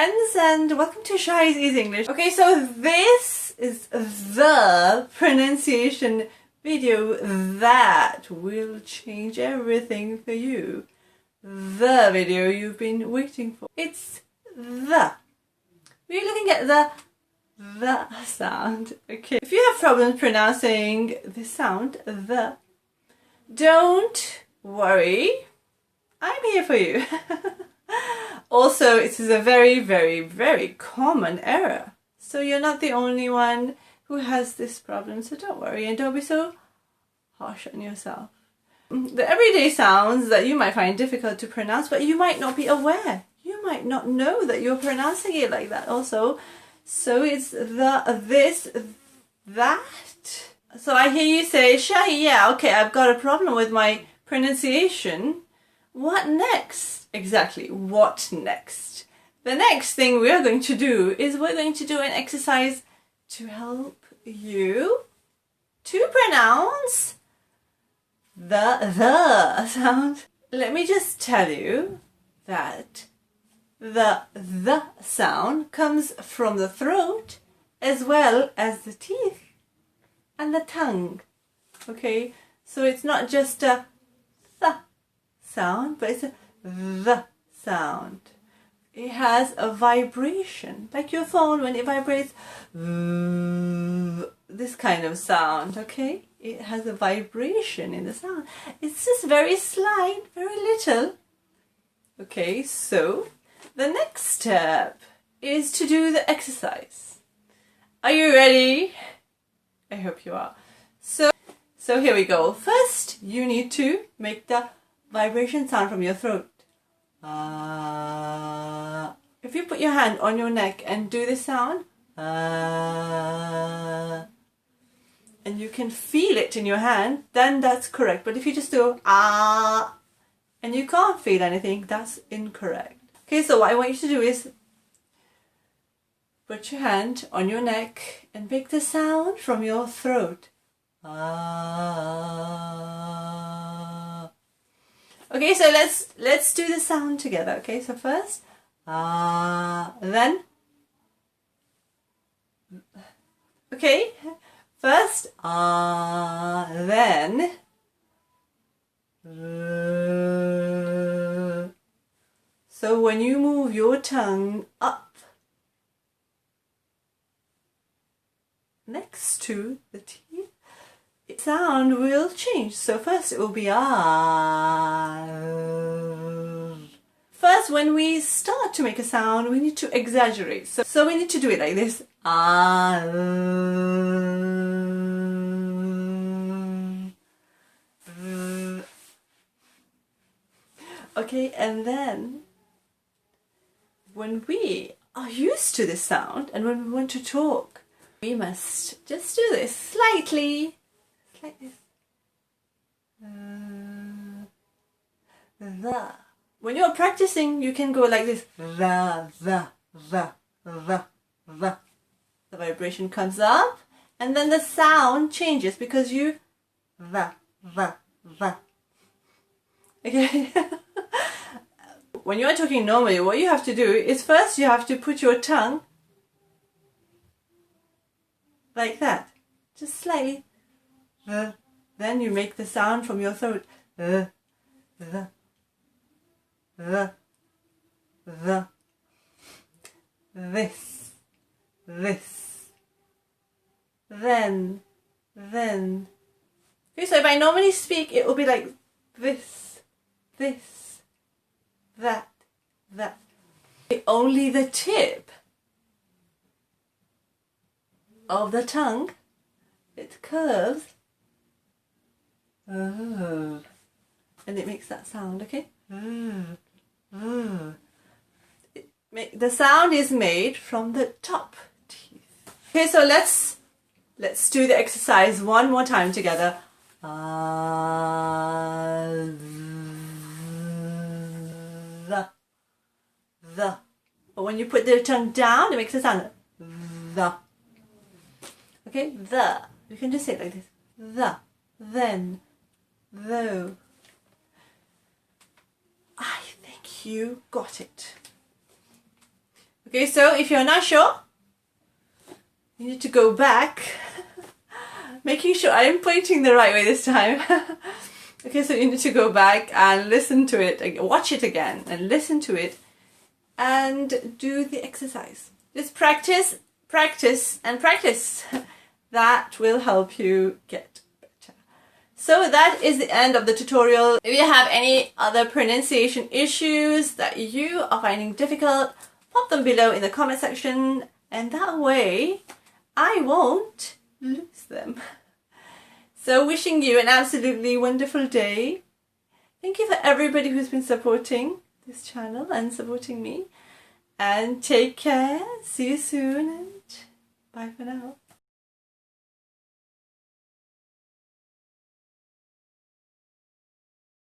friends, and welcome to Shahy's Easy English. Okay, so this is the pronunciation video that will change everything for you. The video you've been waiting for. It's the. We're looking at the sound. Okay, if you have problems pronouncing the sound, the, don't worry. I'm here for you. Also, it is a very, very, very common error. So you're not the only one who has this problem, so don't worry and don't be so harsh on yourself. The everyday sounds that you might find difficult to pronounce, but you might not be aware. You might not know that you're pronouncing it like that also. So it's the, this, that. So I hear you say, Shahy, yeah, okay, I've got a problem with my pronunciation. What next? Exactly, what next? The next thing we're going to do is we're going to do an exercise to help you to pronounce the sound. Let me just tell you that the sound comes from the throat as well as the teeth and the tongue. Okay, so it's not just a th sound, but it's a the sound. It has a vibration, like your phone when it vibrates, this kind of sound, okay? It has a vibration in the sound. It's just very slight, very little. Okay, so the next step is to do the exercise. Are you ready? I hope you are. So here we go. First, you need to make the vibration sound from your throat. If you put your hand on your neck and do the sound, and you can feel it in your hand, then that's correct. But if you just do and you can't feel anything, that's incorrect. Okay, so what I want you to do is put your hand on your neck and make the sound from your throat. Okay, so let's do the sound together. Okay, so first, then, okay, first, then, so when you move your tongue up next to the teeth, sound will change. So first it will be First, when we start to make a sound, we need to exaggerate. So we need to do it like this. Okay, and then when we are used to this sound and when we want to talk, we must just do this slightly. Like this. The. When you're practicing, you can go like this. The. The vibration comes up, and then the sound changes because you the. Okay. When you're talking normally, what you have to do is first you have to put your tongue like that, just slightly. Then you make the sound from your throat. The. This. Then. Okay, so if I normally speak, it will be like this, that. Only the tip of the tongue, it curves. And it makes that sound, okay? The sound is made from the top teeth. Okay, so let's do the exercise one more time together. The. But when you put the tongue down, it makes a sound. The. Okay, the. You can just say it like this. The. Then. Though. I think you got it. Okay, so if you're not sure, you need to go back, making sure I'm pointing the right way this time. Okay, so you need to go back and listen to it, watch it again and listen to it and do the exercise. Just practice, practice and practice. That will help you get better. So that is the end of the tutorial. If you have any other pronunciation issues that you are finding difficult, pop them below in the comment section, and that way I won't lose them. So wishing you an absolutely wonderful day. Thank you for everybody who's been supporting this channel and supporting me. And take care. See you soon and bye for now.